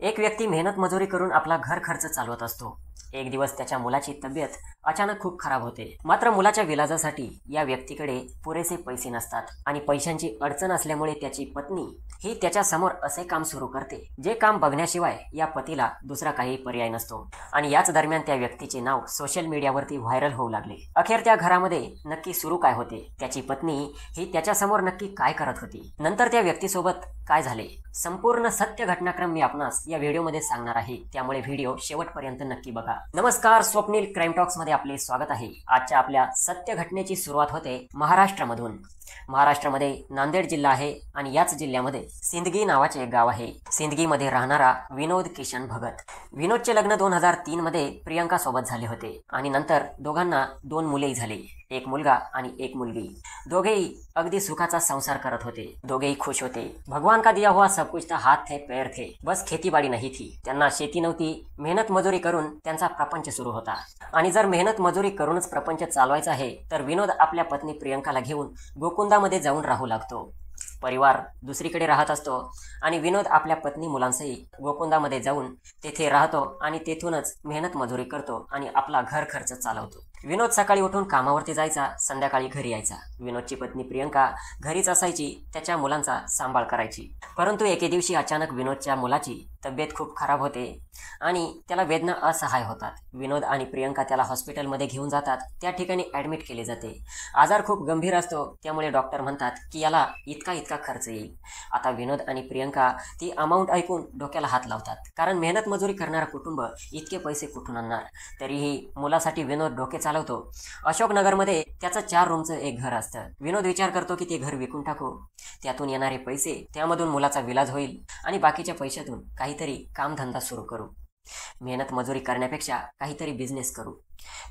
एक व्यक्ती मेहनत मजुरी करून आपला घर खर्च चालवत असतो. एक दिवस त्याच्या मुलाची तब्येत अचानक खूप खराब होते. मात्र मुलाच्या विलाजासाठी या व्यक्तीकडे पुरेसे पैसे नसतात आणि पैशांची अडचण असल्यामुळे त्याची पत्नी ही त्याच्या समोर असे काम सुरू करते जे काम बघण्याशिवाय या पतीला दुसरा काही पर्याय नसतो. आणि याच दरम्यान त्या व्यक्तीचे नाव सोशल मीडियावरती व्हायरल होऊ लागले. अखेर त्या घरामध्ये नक्की सुरू काय होते, त्याची पत्नी ही त्याच्या समोर नक्की काय करत होती, नंतर त्या व्यक्तीसोबत काय झाले, संपूर्ण सत्य घटनाक्रम मी आपणास या व्हिडिओमध्ये सांगणार आहे. त्यामुळे व्हिडिओ शेवटपर्यंत नक्की बघा. नमस्कार, स्वप्नील क्राईम टॉक्स मध्ये आपले स्वागत आहे. आजच्या आपल्या सत्य घटनेची सुरुवात होते महाराष्ट्रामधून. महाराष्ट्रामध्ये नांदेड जिल्हा आहे आणि याच जिल्ह्यामध्ये सिंदगी नावाचे एक गाव आहे. सिंदगीमध्ये राहणारा विनोद किशन भगत. विनोदचे लग्न 2003 मध्ये प्रियंका सोबत झाले होते आणि नंतर दोघांना 2 मुलेही झाले, एक मुलगा आणि एक मुलगी. दोघेही अगदी सुखाचा संसार करत होते. दोघेही खुश होते. भगवान का दिया हुआ सब कुछ था, हाथ थे पैर थे, बस खेतीबाडी नहीं थी. त्यांना शेती नव्हती. मेहनत मजुरी करून त्यांचा प्रपंच सुरू होता. आणि जर मेहनत मजुरी करूनच प्रपंच चालवायचा आहे तर विनोद आपल्या पत्नी प्रियंकाला घेऊन गोकुंदामध्ये जाऊन राहू लागतो. परिवार दुसरीकडे राहत असतो आणि विनोद आपल्या पत्नी मुलांसहित गोकुंदामध्ये जाऊन तेथे राहतो आणि तेथूनच मेहनत मजुरी करतो आणि आपला घर खर्च चालवतो. विनोद सकाळी उठून कामावरती जायचा, संध्याकाळी घरी यायचा. विनोदची पत्नी प्रियंका घरीच असायची, त्याच्या मुलांचा सांभाळ करायची. परंतु एके दिवशी अचानक विनोदच्या मुलाची तब्येत खूप खराब होते आणि त्याला वेदना असहाय होतात. विनोद आणि प्रियंका त्याला हॉस्पिटलमध्ये घेऊन जातात. त्या ठिकाणी ॲडमिट केले जाते. आजार खूप गंभीर असतो, त्यामुळे डॉक्टर म्हणतात की याला इतका खर्च येईल. आता विनोद आणि प्रियंका ती अमाऊंट ऐकून डोक्याला हात लावतात, कारण मेहनत मजुरी करणारा कुटुंब इतके पैसे कुठून आणणार. तरीही मुलासाठी विनोद डोके चालवतो. अशोकनगरमध्ये त्याचं 4 रूमचं एक घर असतं. विनोद विचार करतो की ते घर विकून टाकू, त्यातून येणारे पैसे त्यामधून मुलाचा विलाज होईल आणि बाकीच्या पैशातून काहीतरी कामधंदा सुरू करू. मेहनत मजुरी करण्यापेक्षा काहीतरी बिझनेस करू,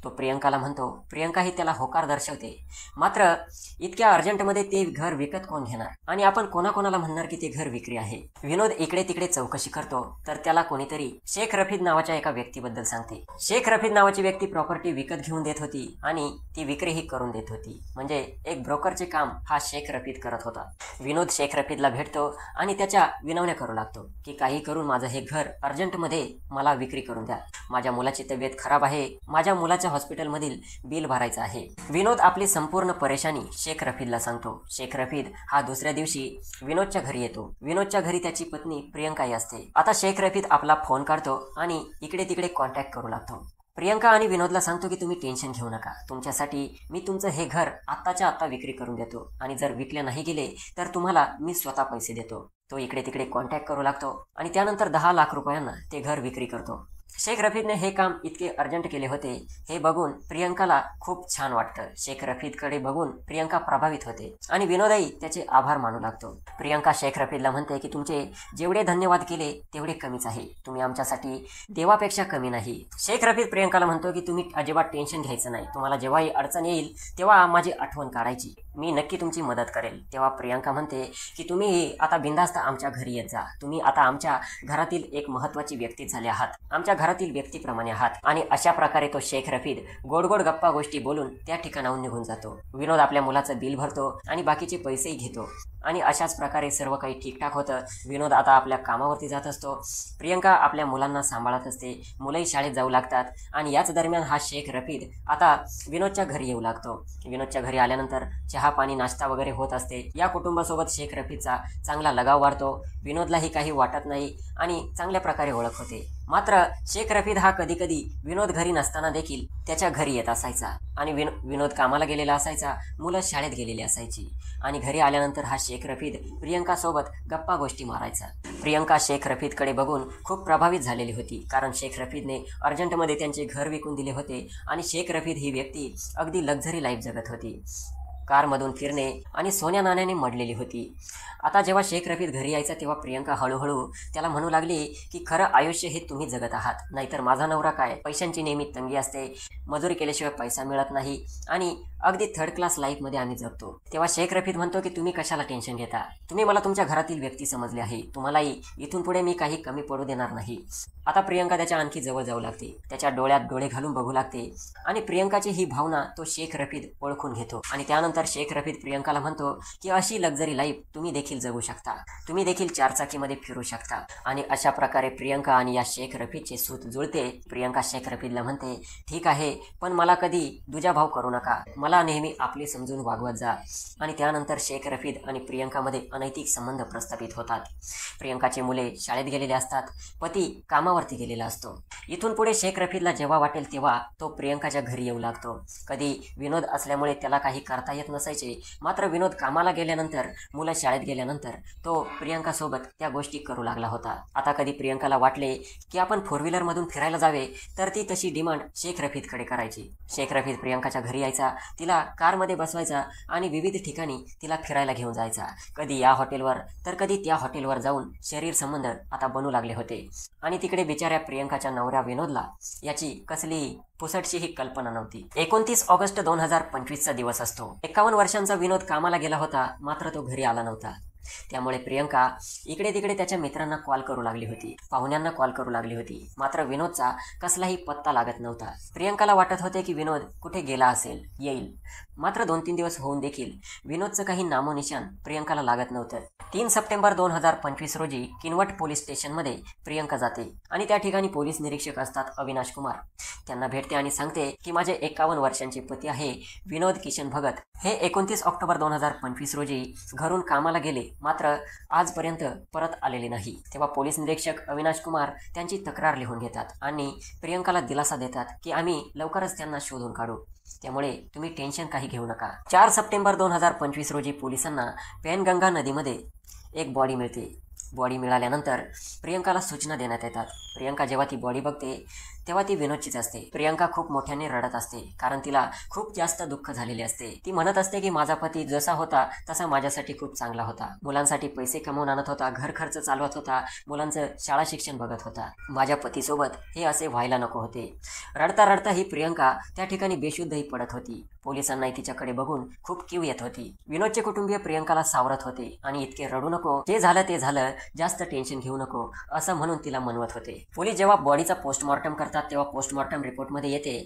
तो प्रियंकाला म्हणतो. प्रियंका ही त्याला होकार दर्शवते. मात्र इतक्या अर्जंटमध्ये ते घर विकत कोण घेणार आणि आपण कोणाकोणाला म्हणणार की ते घर विक्री आहे. विनोद इकडे तिकडे चौकशी करतो तर त्याला कोणीतरी शेख रफीद नावाच्या एका व्यक्तीबद्दल सांगते. शेख रफीद नावाची व्यक्ती प्रॉपर्टी विकत घेऊन देत होती आणि ती विक्रीही करून देत होती. म्हणजे एक ब्रोकरचे काम हा शेख रफीद करत होता. विनोद शेख रफीदला भेटतो आणि त्याच्या विनवण्या करू लागतो की काही करून माझं हे घर अर्जंटमध्ये मला विक्री करून द्या. माझ्या मुलाची तब्येत खराब आहे, माझ्या मुलाच्या हॉस्पिटलमधील बिल भरायचं आहे. विनोद आपली संपूर्ण परेशानी शेख रफीदला सांगतो. शेख रफीद हा दुसऱ्या दिवशी विनोदच्या घरी येतो. विनोदच्या घरी त्याची पत्नी प्रियंकाही असते. आता शेख रफीद आपला फोन काढतो आणि इकडे तिकडे कॉन्टॅक्ट करू लागतो. प्रियंका आणि विनोदला सांगतो की तुम्ही टेन्शन घेऊ नका, तुमच्यासाठी मी तुमचं हे घर आत्ताच्या आत्ता विक्री करून देतो आणि जर विकले नाही गेले तर तुम्हाला मी स्वतः पैसे देतो. तो इकडे तिकडे कॉन्टॅक्ट करू लागतो आणि त्यानंतर 10 लाख रुपयांना ते घर विक्री करतो. शेख रफीदने हे काम इतके अर्जंट केले होते हे बघून प्रियंकाला खूप छान वाटतं. शेख रफीदकडे बघून प्रियंका प्रभावित होते आणि विनोदही त्याचे आभार मानू लागतो. प्रियंका शेख रफीदला म्हणते की तुमचे जेवढे धन्यवाद केले तेवढे कमीच आहे, तुम्ही आमच्यासाठी देवापेक्षा कमी नाही. शेख रफीद प्रियंकाला म्हणतो की तुम्ही अजिबात टेन्शन घ्यायचं नाही, तुम्हाला जेव्हाही अडचण येईल तेव्हा माझी आठवण काढायची, मी नक्की तुमची मदत करेल. तेव्हा प्रियंका म्हणते की तुम्ही आता बिंदास्त आमच्या घरी येत जा, तुम्ही आता आमच्या घरातील एक महत्त्वाची व्यक्ती झाले आहात, आमच्या घरातील व्यक्तीप्रमाणे आहात. आणि अशा प्रकारे तो शेख रफीद गोड गोड गप्पा गोष्टी बोलून त्या ठिकाणाहून निघून जातो. विनोद आपल्या मुलाचं बिल भरतो आणि बाकीचे पैसेही घेतो आणि अशाच प्रकारे सर्व काही ठीकठाक होतं. विनोद आता आपल्या कामावरती जात असतो. प्रियंका आपल्या मुलांना सांभाळत असते. मुलंही शाळेत जाऊ लागतात आणि याच दरम्यान हा शेख रफीद आता विनोदच्या घरी येऊ लागतो. विनोदच्या घरी आल्यानंतर चहा पाणी नाश्ता वगैरे होत असते. या कुटुंबासोबत शेख रफीदचा चांगला लगाव वाढतो. विनोदलाही काही वाटत नाही आणि चांगल्या प्रकारे ओळख होते. मात्र शेख रफीद हा कधी कधी विनोद घरी नसताना देखील त्याच्या घरी येत असायचा आणि विनोद कामाला गेलेला असायचा, मुलं शाळेत गेलेली असायची आणि घरी आल्यानंतर हा शेख रफीद प्रियंकासोबत गप्पा गोष्टी मारायचा. प्रियंका शेख रफीदकडे बघून खूप प्रभावित झालेली होती, कारण शेख रफीदने अर्जंटमध्ये त्यांचे घर विकून दिले होते आणि शेख रफीद ही व्यक्ती अगदी लक्झरी लाईफ जगत होती. कारमधून फिरणे आणि सोन्या नाण्याने मडलेली होती. आता जेव्हा शेख रफीद घरी यायचा तेव्हा प्रियंका हळूहळू त्याला म्हणू लागली की खरं आयुष्य हे तुम्ही जगत आहात, नाहीतर माझा नवरा काय, पैशांची नेहमी तंगी असते, मजुरी केल्याशिवाय पैसा मिळत नाही आणि अगदी थर्ड क्लास लाईफमध्ये आम्ही जगतो. तेव्हा शेख रफीद म्हणतो की तुम्ही कशाला टेन्शन घेता, तुम्ही मला तुमच्या घरातील व्यक्ती समजले आहे, तुम्हालाही इथून पुढे मी काही कमी पडू देणार नाही. आता प्रियंका त्याच्या आणखी जवळ जाऊ लागते, त्याच्या डोळ्यात डोळे घालून बघू लागते आणि प्रियंकाची ही भावना तो शेख रफीद ओळखून घेतो. आणि त्यानंतर शेख रफीद प्रियंकाला म्हणतो की अशी लक्झरी लाईफ तुम्ही देखील जगू शकता, तुम्ही देखील चारचाकीमध्ये फिरू शकता. आणि अशा प्रकारे प्रियंका आणि या शेख रफीदचे सूत जुळते. प्रियंका शेख रफीदला म्हणते, ठीक आहे, पण मला कधी दुजाभाव करू नका, मला नेहमी आपले समजून वागवत जा. आणि त्यानंतर शेख रफीद आणि प्रियंकामध्ये अनैतिक संबंध प्रस्थापित होतात. प्रियंकाचे मुले शाळेत गेलेले असतात, पती कामावरती गेलेला असतो. इथून पुढे शेख रफीदला जेव्हा वाटेल तेव्हा तो प्रियंकाच्या घरी येऊ लागतो. कधी विनोद असल्यामुळे त्याला काही करता येत नसायचे, मात्र विनोद कामाला गेल्यानंतर, मुलं शाळेत गेल्यानंतर तो प्रियंकासोबत त्या गोष्टी करू लागला होता. आता कधी प्रियंकाला वाटले की आपण फोर व्हीलरमधून फिरायला जावे, तर ती तशी डिमांड शेख रफीदकडे करायची. शेख रफीद प्रियंकाच्या घरी यायचा, तिला कारमध्ये बसवायचा आणि विविध ठिकाणी तिला फिरायला घेऊन जायचा. कधी या हॉटेलवर तर कधी त्या हॉटेलवर जाऊन शरीर संबंध आता बनू लागले होते. आणि तिकडे बिचाऱ्या प्रियंकाच्या नवऱ्या विनोदला याची कसली पुसटशी ही कल्पना नव्हती. 29 ऑगस्ट 2025चा दिवस असतो. 51 वर्षांचा विनोद कामाला गेला होता, मात्र तो घरी आला नव्हता. त्यामुळे प्रियंका इकडे तिकडे त्याच्या मित्रांना कॉल करू लागली होती, पाहुण्यांना कॉल करू लागली होती, मात्र विनोदचा कसलाही पत्ता लागत नव्हता. प्रियंकाला वाटत होते की विनोद कुठे गेला असेल, येईल. मात्र 2-3 दिवस होऊन देखील विनोदचं काही नामोनिशाण प्रियंकाला लागत नव्हतं. 3 सप्टेंबर 2025 रोजी किनवट पोलीस स्टेशनमध्ये प्रियंका जाते आणि त्या ठिकाणी पोलीस निरीक्षक असतात अविनाश कुमार. त्यांना भेटते आणि सांगते की माझे 51 वर्षांचे पती आहे विनोद किशन भगत, हे 29 ऑक्टोबर 2025 रोजी घरून कामाला गेले, मात्र आजपर्यंत परत आलेले नाही. तेव्हा पोलीस निरीक्षक अविनाश कुमार त्यांची तक्रार लिहून घेतात आणि प्रियंकाला दिलासा देतात की आम्ही लवकरच त्यांना शोधून काढू, त्यामुळे तुम्ही टेन्शन काही घेऊ नका. 4 सप्टेंबर 2025 रोजी पोलिसांना पेनगंगा नदीमध्ये एक बॉडी मिळते. बॉडी मिळाल्यानंतर प्रियंकाला सूचना देण्यात येतात. प्रियंका जेव्हा ती बॉडी बघते तेव्हा ती विनोदचीच असते. प्रियंका खूप मोठ्याने रडत असते, कारण तिला खूप जास्त दुःख झालेले असते. ती म्हणत असते की माझा पती जसा होता तसा माझ्यासाठी खूप चांगला होता, मुलांसाठी पैसे कमवून आणत होता, घर खर्च चालवत होता, मुलांचं शाळा शिक्षण बघत होता. माझ्या पतीसोबत हे असे व्हायला नको होते. रडता रडता ही प्रियंका त्या ठिकाणी बेशुद्धही पडत होती. पोलिसांनाही तिच्याकडे बघून खूप कीव येत होती. विनोदचे कुटुंबीय प्रियंकाला सावरत होते आणि इतके रडू नको, जे झालं ते झालं, जास्त टेन्शन घेऊ नको असं म्हणून तिला म्हणवत होते. पोलीस जेव्हा बॉडीचा पोस्टमॉर्टम करतात तेव्हा पोस्टमॉर्टम रिपोर्टमध्ये येते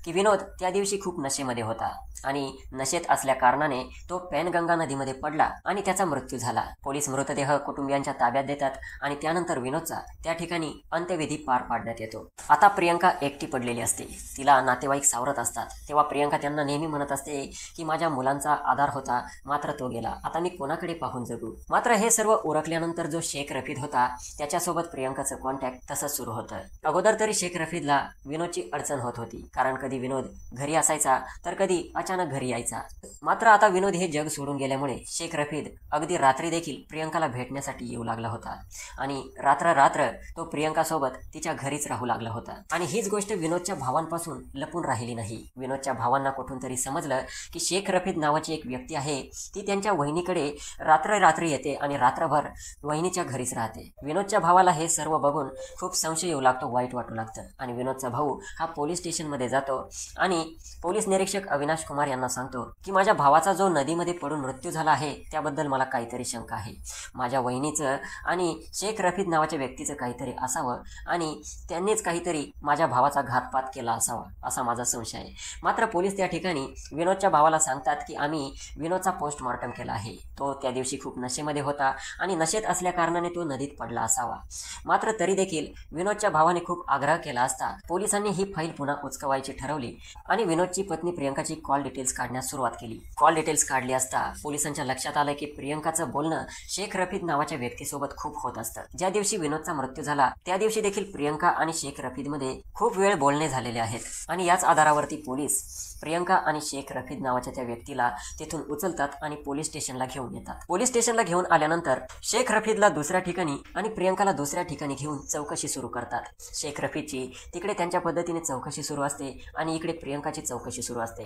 की विनोद त्या दिवशी खूप नशेमध्ये होता आणि नशेत असल्या कारणाने तो पेनगंगा नदीमध्ये पडला आणि त्याचा मृत्यू झाला. पोलीस मृतदेह कुटुंबियांच्या ताब्यात देतात आणि त्यानंतर विनोदचा त्या ठिकाणी अंत्यविधी पार पाडण्यात येतो. आता प्रियंका एकटी पडलेली असते, तिला नातेवाईक सावरत असतात. तेव्हा प्रियंका त्यांना नेहमी म्हणत असते की माझ्या मुलांचा आधार होता, मात्र तो गेला, आता मी कोणाकडे पाहून जगू. मात्र हे सर्व उरकल्यानंतर जो शेख रफीद होता त्याच्यासोबत प्रियंकाचं कॉन्टॅक्ट तसंच सुरू होतं. अगोदर तरी शेख रफीदला विनोदची अडचण होत होती, कारण कधी विनोद घरी असायचा तर कधी अचानक घरी यायचा. मात्र आता विनोद हे जग सोडून गेल्यामुळे शेख रफीद अगदी रात्री देखील प्रियंकाला भेटण्यासाठी येऊ लागला होता आणि रात्र तो प्रियंकासोबत तिच्या घरीच राहू लागला होता. आणि हीच गोष्ट विनोदच्या भावांपासून लपून राहिली नाही. विनोदच्या भावांना कुठून तरी समजलं की शेख रफीद नावाची एक व्यक्ती आहे, ती त्यांच्या वहिनीकडे रात्री येते आणि रात्रभर वहिनीच्या घरीच राहते. विनोदच्या भावाला हे सर्व बघून खूप संशय येऊ लागतो, वाईट वाटू लागतं आणि विनोदचा भाऊ हा पोलीस स्टेशनमध्ये जातो आणि पोलीस निरीक्षक अविनाश कुमार यांना सांगतो की माझ्या भावाचा जो नदीमध्ये पडून मृत्यू झाला आहे त्याबद्दल मला काहीतरी शंका आहे. माझ्या वहिनीचं आणि शेख रफीद नावाच्या व्यक्तीचं काहीतरी असावं आणि त्यांनीच काहीतरी माझ्या भावाचा घातपात केला असावा असा माझा संशय आहे. मात्र पोलीस त्या ठिकाणी विनोदच्या भावाला सांगतात की आम्ही विनोदचा पोस्टमॉर्टम केला आहे, तो त्या दिवशी खूप नशेमध्ये होता आणि नशेत असल्या कारणाने तो नदीत पडला असावा. मात्र तरी देखील विनोदच्या भावाने खूप आग्रह केला असता पोलिसांनी ही फाईल पुन्हा उचकवायची ठरवली आणि विनोदची पत्नी प्रियंकाची कॉल डिटेल्स काढण्यास सुरुवात केली. कॉल डिटेल्स काढली असता पोलिसांच्या लक्षात आलं की प्रियंकाचं बोलणं शेख रफीद नावाच्या व्यक्तीसोबत खूप होत असतं. ज्या दिवशी विनोदचा मृत्यू झाला त्या दिवशी देखील प्रियंका आणि शेख रफीदमध्ये खूप वेळ बोलणे झालेले आहेत आणि याच आधारावरती पोलीस प्रियंका आणि शेख रफीद नावाच्या त्या व्यक्तीला तिथून उचलतात आणि पोलीस स्टेशनला घेऊन येतात. पोलीस स्टेशनला घेऊन आल्यानंतर शेख रफीदला दुसऱ्या ठिकाणी आणि प्रियंकाला दुसऱ्या ठिकाणी घेऊन चौकशी सुरू करतात. शेख रफीदची तिकडे त्यांच्या पद्धतीने चौकशी सुरू असते आणि इकडे प्रियंकाची चौकशी सुरू असते.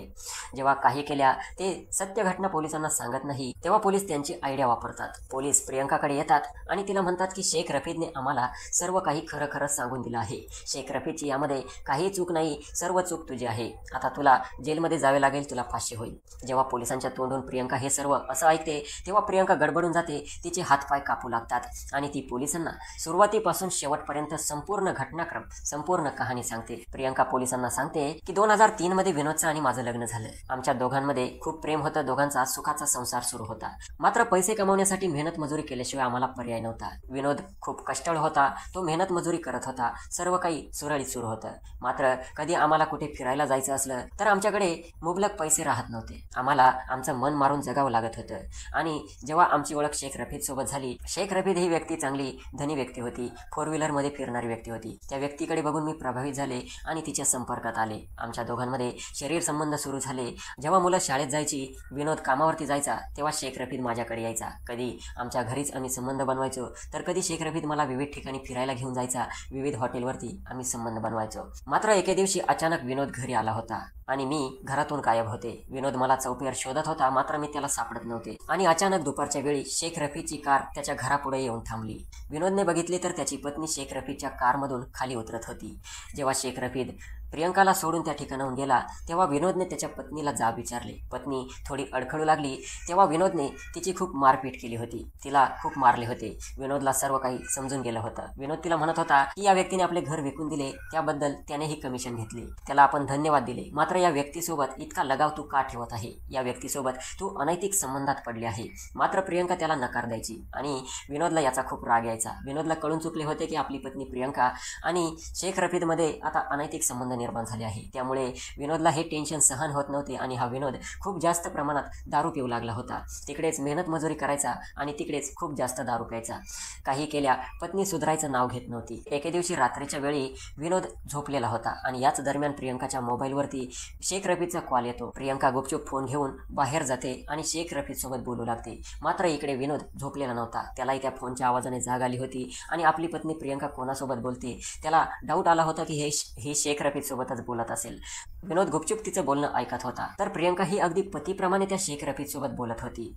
जेव्हा काही केल्या ते सत्य घटना पोलिसांना सांगत नाही तेव्हा पोलीस त्यांची आयडिया वापरतात. पोलीस प्रियंकाकडे येतात आणि तिला म्हणतात की शेख रफीदने आम्हाला सर्व काही खरं खरं सांगून दिलं आहे. शेख रफीदची यामध्ये काही चूक नाही, सर्व चूक तुझी आहे. आता तुला जेलमध्ये जावे लागेल, तुला फाशी होईल. जेव्हा पोलिसांच्या तोंडून प्रियंका हे सर्व असं ऐकते तेव्हा प्रियंका गडबडून जाते. तिचे हातपाय कापू लागतात आणि ती पोलिसांना सुरुवातीपासून शेवटपर्यंत संपूर्ण घटनाक्रम, संपूर्ण कहाणी सांगते. प्रियंका पोलिसांना सांगते की 2003 मध्ये विनोदचं आणि माझं लग्न झालं. आमच्या दोघांमध्ये खूप प्रेम होतं, दोघांचा सुखाचा संसार सुरू होता. मात्र पैसे कमावण्यासाठी मेहनत मजुरी केल्याशिवाय आम्हाला पर्याय नव्हता. विनोद खूप कष्टाळू होता, तो मेहनत मजुरी करत होता, सर्व काही सुरळीत सुरू होतं. मात्र कधी आम्हाला कुठे फिरायला जायचं असलं तर आमच्याकडे मुबलक पैसे राहत नव्हते. आम्हाला आमचं मन मारून जगावं लागत होतं. आणि जेव्हा आमची ओळख शेख रफीद सोबत झाली, शेख रफीद ही व्यक्ती चांगली धनी व्यक्ती होती, 4 व्हीलरमध्ये फिरणारी व्यक्ती होती. त्या व्यक्तीकडे बघून मी प्रभावित झाले आणि तिच्या संपर्कात आले. आमच्या दोघांमध्ये शरीर संबंध सुरू झाले. जेव्हा मुलं शाळेत जायची, विनोद कामावरती जायचा, तेव्हा शेख रफीद माझ्याकडे यायचा. कधी आमच्या घरीच आम्ही संबंध बनवायचो, तर कधी शेख रफीद मला विविध ठिकाणी फिरायला घेऊन जायचा. विविध हॉटेलवरती आम्ही संबंध बनवायचो. मात्र एके दिवशी अचानक विनोद घरी आला होता आणि मी घरातून गायब होते. विनोद मला चौकीवर शोधत होता, मात्र मी त्याला सापडत नव्हते. आणि अचानक दुपारच्या वेळी शेख रफीदची कार त्याच्या घरापुढे येऊन थांबली. विनोदने बघितले तर त्याची पत्नी शेख रफीदच्या कारमधून खाली उतरत होती. जेव्हा शेख रफीद प्रियंकाला सोडून त्या ठिकाणाहून गेला तेव्हा विनोदने त्याच्या पत्नीला जाब विचारले. पत्नी थोडी अडखळू लागली तेव्हा विनोदने तिची खूप मारपीट केली होती, तिला खूप मारले होते. विनोदला सर्व काही समजून गेलं होतं. विनोद तिला म्हणत होता की या व्यक्तीने आपले घर विकून दिले, त्याबद्दल त्यानेही कमिशन घेतले, त्याला आपण धन्यवाद दिले. मात्र या व्यक्तीसोबत इतका लगाव तू का ठेवत आहे? या व्यक्तीसोबत तू अनैतिक संबंधात पडली आहे. मात्र प्रियंका त्याला नकार द्यायची आणि विनोदला याचा खूप राग यायचा. विनोदला कळून चुकले होते की आपली पत्नी प्रियंका आणि शेख रफीदमध्ये आता अनैतिक संबंध निर्माण झाले आहे. त्यामुळे विनोदला हे टेन्शन सहन होत नव्हते आणि हा विनोद खूप जास्त प्रमाणात दारू पिऊ लागला होता. तिकडेच मेहनत मजुरी करायचा आणि तिकडेच खूप जास्त दारू प्यायचा. काही केल्या पत्नी सुधारायचं नाव घेत नव्हती. एके दिवशी रात्रीच्या वेळी विनोद झोपलेला होता आणि याच दरम्यान प्रियंकाच्या मोबाईलवरती शेख रफीदचा कॉल येतो. प्रियंका गुपचूप फोन घेऊन बाहेर जाते आणि शेख रफीद सोबत बोलू लागते. मात्र इकडे विनोद झोपलेला नव्हता. त्यालाही त्या फोनच्या आवाजाने जाग आली होती आणि आपली पत्नी प्रियंका कोणासोबत बोलते त्याला डाऊट आला होता की हे शेख रफीद सोबतच बोलत असेल. विनोद गुपचूप तिचं बोलणं ऐकत होता, तर प्रियंका ही अगदी पतीप्रमाणे त्या शेख रफीद सोबत बोलत होती.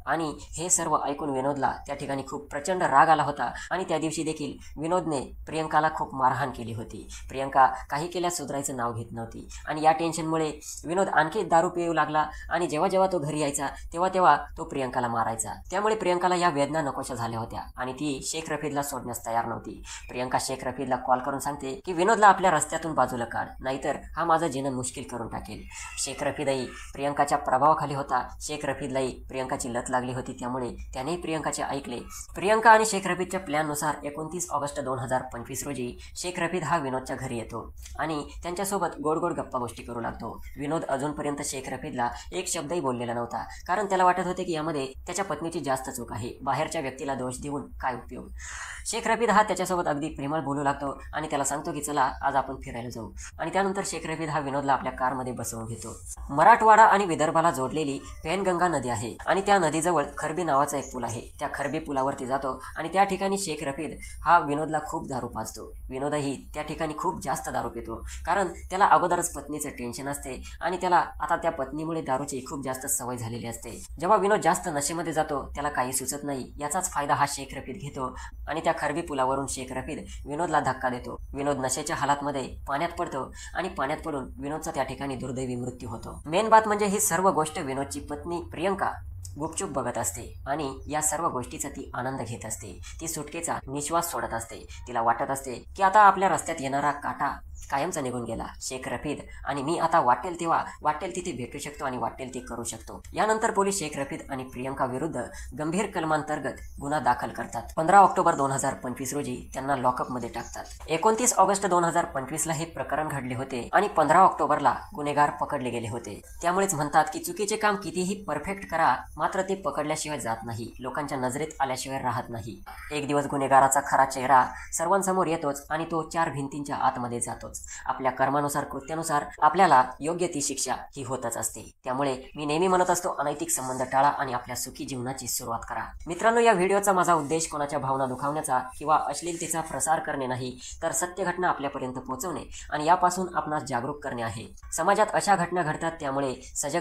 आणि हे सर्व ऐकून विनोदला त्या ठिकाणी खूप प्रचंड राग आला होता आणि त्या दिवशी देखील विनोदने प्रियंकाला खूप मारहाण केली होती. प्रियंका काही केल्यास सुधारायचं नाव घेत नव्हती आणि या टेन्शनमुळे विनोद आणखी दारू पिऊ लागला आणि जेव्हा जेव्हा तो घरी यायचा तेव्हा तो प्रियंकाला मारायचा. त्यामुळे प्रियंकाला या वेदना नकोशा झाल्या होत्या आणि ती शेख रफीदला सोडण्यास तयार नव्हती. प्रियंका शेख रफीदला कॉल करून सांगते की विनोदला आपल्या रस्त्यातून बाजूला काढ, नाहीतर हा माझं जीवन मुश्किल करून टाकेल. शेख रफीदही प्रियंकाच्या प्रभावाखाली होता. शेख रफीदलाही प्रियंकाची लत लागली होती, त्यामुळे त्याने प्रियंकाचे ऐकले. प्रियंका आणि शेख रफीदच्या प्लॅननुसार 29 ऑगस्ट 2025 रोजी शेख रफीद हा विनोदच्या घरी येतो आणि त्यांच्यासोबत गोड गोड गप्पा गोष्टी करू लागतो. विनोद अजूनपर्यंत शेख रफीदला एक शब्दही बोललेला नव्हता, कारण त्याला वाटत होते की यामध्ये त्याच्या पत्नीची जास्त चूक आहे. बाहेरच्या व्यक्तीला दोष देऊन काय उपयोग. शेख रफीद हा त्याच्यासोबत अगदी प्रेमळ बोलू लागतो आणि त्याला सांगतो की चला आज आपण फिरायला जाऊ. आणि त्यानंतर शेख रफीद हा विनोदला आपल्या कारमध्ये बसवून घेतो. मराठवाडा आणि विदर्भाला जोडलेली पेनगंगा नदी आहे आणि त्या नदीजवळ खरबी नावाचा एक पूल आहे. त्या खरबी पुलावरती जातो आणि त्या ठिकाणी शेख रफीद हा विनोदला खूप दारू पाजतो. विनोदही त्या ठिकाणी खूप जास्त दारू पितो, कारण त्याला अगोदरच पत्नीचं टेन्शन असते आणि त्याला आता त्या पत्नीमुळे दारूची खूप जास्त सवय झालेली असते. जेव्हा विनोद जास्त नशेमध्ये जातो त्याला काही सुचत नाही. याचाच फायदा हा शेख रफीद घेतो आणि त्या खरबी पुलावरून शेख रफीद विनोदला धक्का देतो. विनोद नशेच्या हालातमध्ये पाण्यात पडतो आणि पाण्यात पडून विनोदचा त्या ठिकाणी दुर्दैवी मृत्यू होतो. मेन बात म्हणजे ही सर्व गोष्ट विनोदची पत्नी प्रियंका गुपचूप बघत असते आणि या सर्व गोष्टीचा ती आनंद घेत असते. ती सुटकेचा निश्वास सोडत असते. तिला वाटत असते की आता आपल्या रस्त्यात येणारा काटा कायमचा निघून गेला. शेख रफीद आणि मी आता वाटेल तेव्हा वाटेल तिथे भेटू शकतो आणि वाटेल ते करू शकतो. यानंतर पोलीस शेख रफीद आणि प्रियंका विरुद्ध गंभीर कलमांतर्गत गुन्हा दाखल करतात. 15 ऑक्टोबर 2025 रोजी त्यांना लॉकअपमध्ये टाकतात. 29 ऑगस्ट 2025 ला हे प्रकरण घडले होते आणि 15 ऑक्टोबरला गुन्हेगार पकडले गेले होते. त्यामुळेच म्हणतात की चुकीचे काम कितीही परफेक्ट करा, मात्र ते पकडल्याशिवाय जात नाही, लोकांच्या नजरेत आल्याशिवाय राहत नाही. एक दिवस गुन्हेगाराचा खरा चेहरा सर्वांसमोर येतोच आणि तो 4 भिंतींच्या आतमध्ये जातोच. आपल्या कर्मानुसार, कृत्यानुसार आपल्याला योग्य ती शिक्षा ही होतच असते. त्यामुळे मी नेहमी म्हणत असतो, अनैतिक संबंध टाळा आणि आपल्या सुखी जीवनाची सुरुवात करा. मित्रांनो, या व्हिडिओचा माझा उद्देश कोणाच्या भावना दुखावण्याचा किंवा अश्लीलतेचा प्रसार करणे नाही, तर सत्य घटना आपल्यापर्यंत पोहोचवणे आणि यापासून आपणास जागरूक करणे आहे. समाजात अशा घटना घडतात, त्यामुळे सजग